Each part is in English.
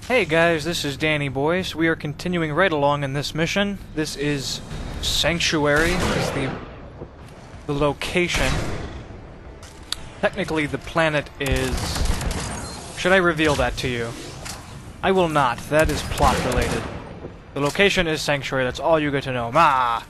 Hey guys, this is Danny Boyce. We are continuing right along in this mission. This is Sanctuary, is the location. Technically the planet is... Should I reveal that to you? I will not. That is plot related. The location is Sanctuary, that's all you get to know. Ah!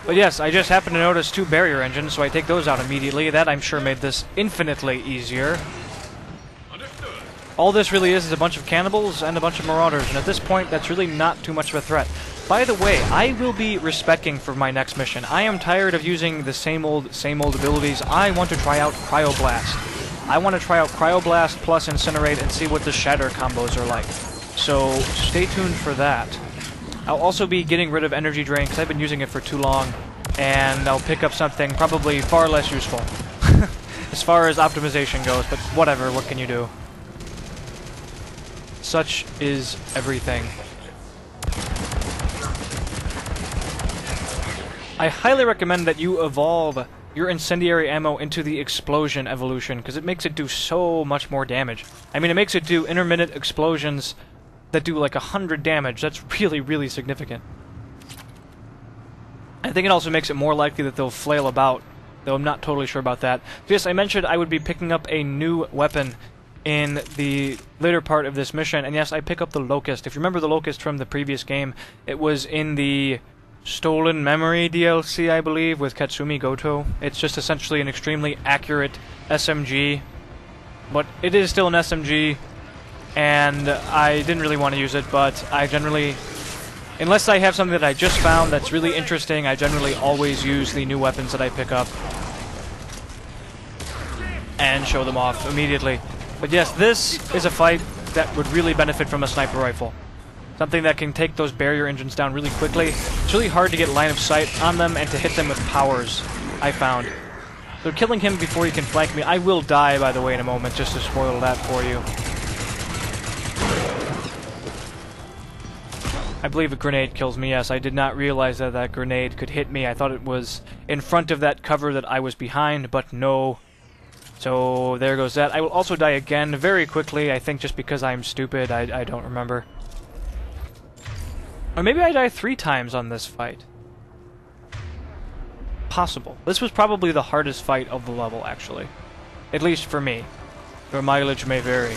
But yes, I just happened to notice 2 barrier engines, so I take those out immediately. That, I'm sure, made this infinitely easier. All this really is a bunch of cannibals and a bunch of marauders, and at this point, that's really not too much of a threat. By the way, I will be respecking for my next mission. I am tired of using the same old abilities. I want to try out Cryoblast. I want to try out Cryoblast plus Incinerate and see what the Shatter combos are like. So, stay tuned for that. I'll also be getting rid of Energy Drain, because I've been using it for too long, and I'll pick up something probably far less useful. As far as optimization goes, but whatever, what can you do? Such is everything. I highly recommend that you evolve your incendiary ammo into the explosion evolution, because it makes it do so much more damage. I mean, it makes it do intermittent explosions that do like 100 damage. That's really, really significant. I think it also makes it more likely that they'll flail about, though I'm not totally sure about that. So yes, I mentioned I would be picking up a new weapon in the later part of this mission, and yes, I pick up the Locust. If you remember the Locust from the previous game, it was in the Stolen Memory DLC, I believe, with Katsumi Goto. It's just essentially an extremely accurate SMG, but it is still an SMG, and I didn't really want to use it, but I generally, unless I have something that I just found that's really interesting, I generally always use the new weapons that I pick up and show them off immediately. But yes, this is a fight that would really benefit from a sniper rifle. Something that can take those barrier engines down really quickly. It's really hard to get line of sight on them and to hit them with powers, I found. So killing him before he can flank me, I will die, by the way, in a moment, just to spoil that for you. I believe a grenade kills me, yes. I did not realize that that grenade could hit me. I thought it was in front of that cover that I was behind, but no. So there goes that. I will also die again very quickly, I think just because I'm stupid. I don't remember. Or maybe I die 3 times on this fight. Possible. This was probably the hardest fight of the level, actually. At least for me. Your mileage may vary.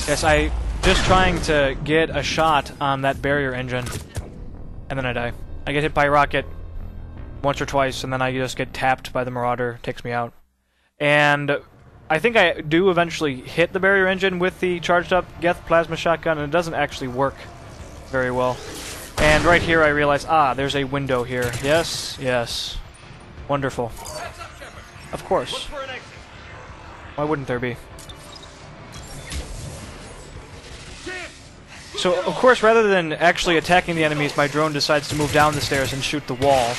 Yes, I just trying to get a shot on that barrier engine, and then I die. I get hit by a rocket once or twice, and then I just get tapped by the Marauder, takes me out. And I think I do eventually hit the barrier engine with the charged up Geth plasma shotgun, and it doesn't actually work very well. And right here I realize, there's a window here. Yes, yes. Wonderful. Of course. Why wouldn't there be? So, of course, rather than actually attacking the enemies, my drone decides to move down the stairs and shoot the wall.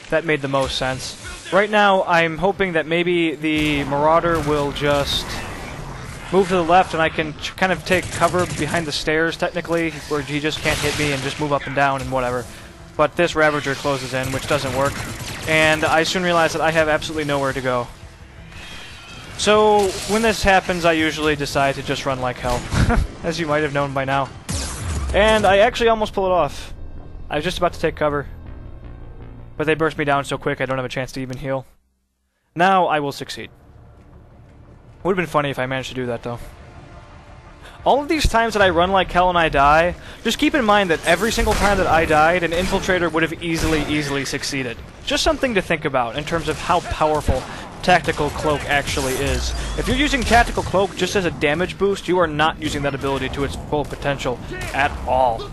That made the most sense. Right now, I'm hoping that maybe the Marauder will just move to the left and I can kind of take cover behind the stairs, technically, where he just can't hit me and just move up and down and whatever. But this Ravager closes in, which doesn't work. And I soon realize that I have absolutely nowhere to go. So, when this happens, I usually decide to just run like hell, as you might have known by now. And I actually almost pull it off. I was just about to take cover, but they burst me down so quick I don't have a chance to even heal. Now I will succeed. Would have been funny if I managed to do that, though. All of these times that I run like hell and I die, just keep in mind that every single time that I died, an Infiltrator would have easily succeeded. Just something to think about in terms of how powerful Tactical Cloak actually is. If you're using Tactical Cloak just as a damage boost, you are not using that ability to its full potential at all.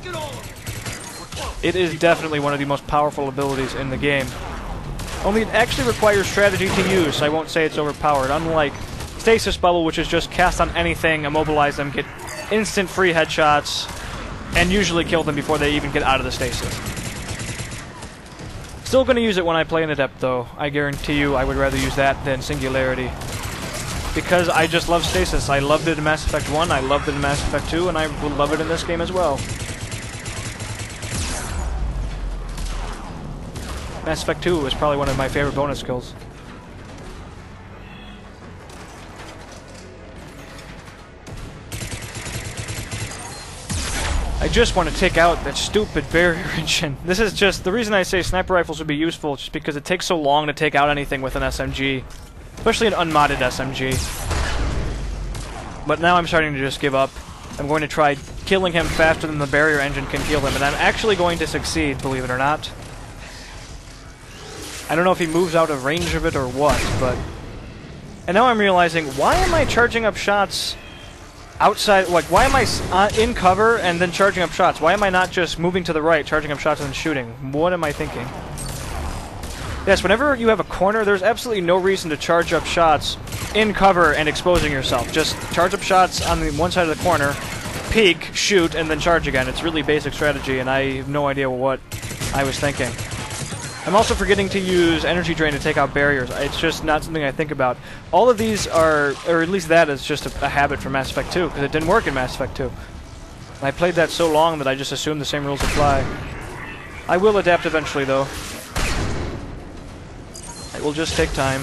It is definitely one of the most powerful abilities in the game. Only it actually requires strategy to use, so I won't say it's overpowered, unlike Stasis Bubble, which is just cast on anything, immobilize them, get instant free headshots, and usually kill them before they even get out of the stasis. Still gonna use it when I play an Adept, though. I guarantee you I would rather use that than Singularity. Because I just love Stasis. I loved it in Mass Effect 1, I loved it in Mass Effect 2, and I will love it in this game as well. Mass Effect 2 was probably one of my favorite bonus skills. I just want to take out that stupid barrier engine. This is just... The reason I say sniper rifles would be useful is just because it takes so long to take out anything with an SMG. Especially an unmodded SMG. But now I'm starting to just give up. I'm going to try killing him faster than the barrier engine can kill him, and I'm actually going to succeed, believe it or not. I don't know if he moves out of range of it or what, but... And now I'm realizing, why am I charging up shots outside? Like, why am I in cover and then charging up shots? Why am I not just moving to the right, charging up shots and then shooting? What am I thinking? Yes, whenever you have a corner, there's absolutely no reason to charge up shots in cover and exposing yourself. Just charge up shots on the one side of the corner, peek, shoot, and then charge again. It's really basic strategy, and I have no idea what I was thinking. I'm also forgetting to use energy drain to take out barriers. It's just not something I think about. All of these are, or at least that is just a habit from Mass Effect 2, because it didn't work in Mass Effect 2. And I played that so long that I just assumed the same rules apply. I will adapt eventually, though. It will just take time.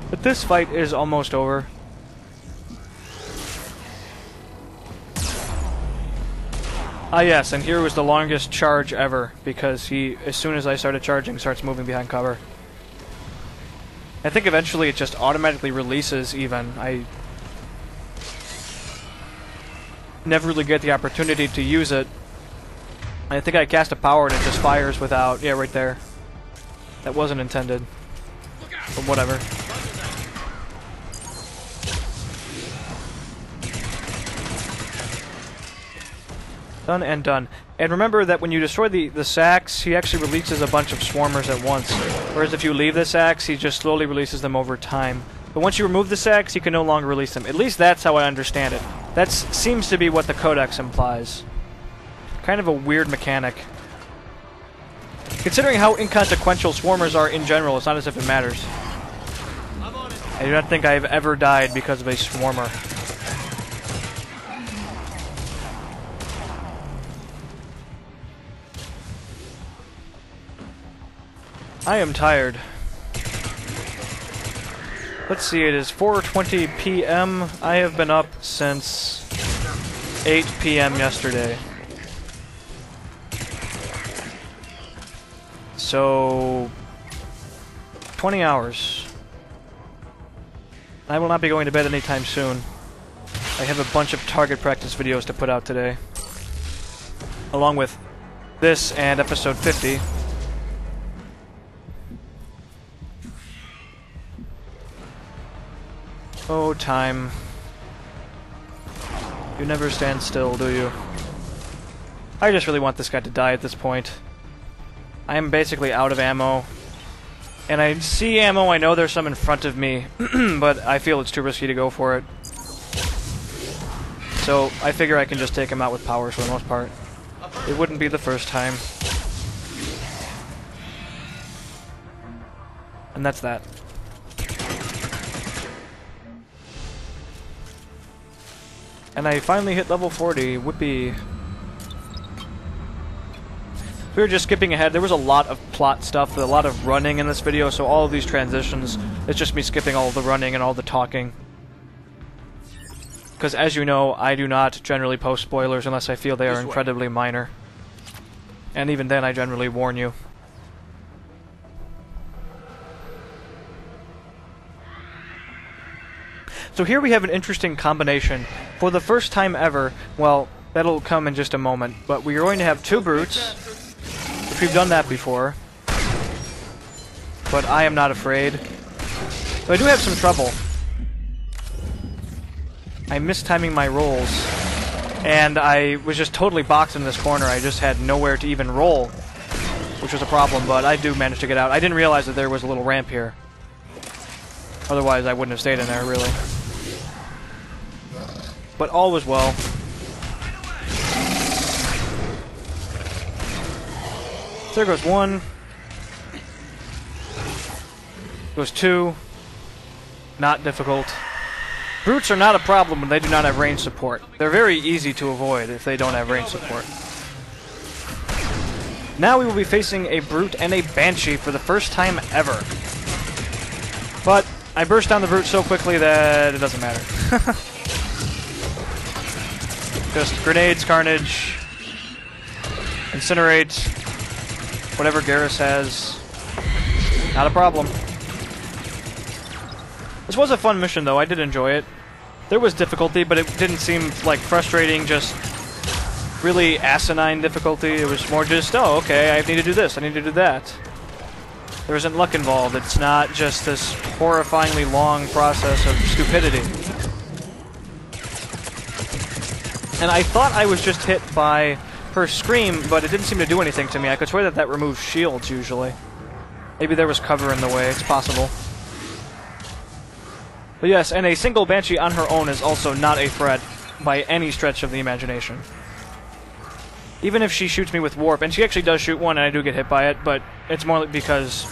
But this fight is almost over. Ah yes, and here was the longest charge ever, because he, as soon as I started charging, starts moving behind cover. I think eventually it just automatically releases even. I never really get the opportunity to use it. I think I cast a power and it just fires without... Yeah, right there. That wasn't intended. But whatever. Done and done. And remember that when you destroy the sacks, he actually releases a bunch of swarmers at once. Whereas if you leave the sacks, he just slowly releases them over time. But once you remove the sacks, you can no longer release them. At least that's how I understand it. That seems to be what the Codex implies. Kind of a weird mechanic. Considering how inconsequential swarmers are in general, it's not as if it matters. I do not think I've ever died because of a swarmer. I am tired. Let's see, it is 4:20 p.m. I have been up since 8 p.m. yesterday. So, 20 hours. I will not be going to bed anytime soon. I have a bunch of target practice videos to put out today. Along with this and episode 50. Oh, time. You never stand still, do you? I just really want this guy to die at this point. I am basically out of ammo. And I see ammo, I know there's some in front of me, but I feel it's too risky to go for it. So, I figure I can just take him out with powers for the most part. It wouldn't be the first time. And that's that. And I finally hit level 40. Whippy. We were just skipping ahead. There was a lot of plot stuff, a lot of running in this video, so all of these transitions, it's just me skipping all the running and all the talking. Because as you know, I do not generally post spoilers unless I feel they are incredibly minor. And even then, I generally warn you. So here we have an interesting combination. For the first time ever, well, that'll come in just a moment, but we are going to have two brutes, which we've done that before. But I am not afraid. So I do have some trouble. I'm mistiming my rolls, and I was just totally boxed in this corner. I just had nowhere to even roll, which was a problem, but I do manage to get out. I didn't realize that there was a little ramp here. Otherwise, I wouldn't have stayed in there, really. But all was well. There goes one. Goes two. Not difficult. Brutes are not a problem when they do not have range support. They're very easy to avoid if they don't have range support. Now we will be facing a Brute and a Banshee for the first time ever. But I burst down the Brute so quickly that it doesn't matter. Just grenades, carnage, incinerate, whatever Garrus has. Not a problem. This was a fun mission, though. I did enjoy it. There was difficulty, but it didn't seem like frustrating, just really asinine difficulty. It was more just, oh, okay, I need to do this, I need to do that. There isn't luck involved. It's not just this horrifyingly long process of stupidity. And I thought I was just hit by her scream, but it didn't seem to do anything to me. I could swear that that removes shields, usually. Maybe there was cover in the way. It's possible. But yes, and a single Banshee on her own is also not a threat by any stretch of the imagination. Even if she shoots me with warp, and she actually does shoot one and I do get hit by it, but it's more because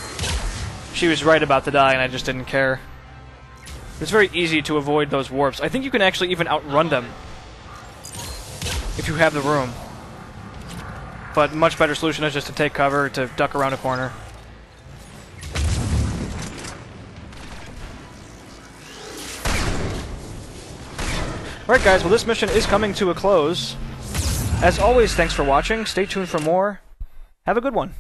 she was right about to die and I just didn't care. It's very easy to avoid those warps. I think you can actually even outrun them if you have the room. But much better solution is just to take cover, to duck around a corner. Alright guys, well this mission is coming to a close. As always, thanks for watching. Stay tuned for more. Have a good one.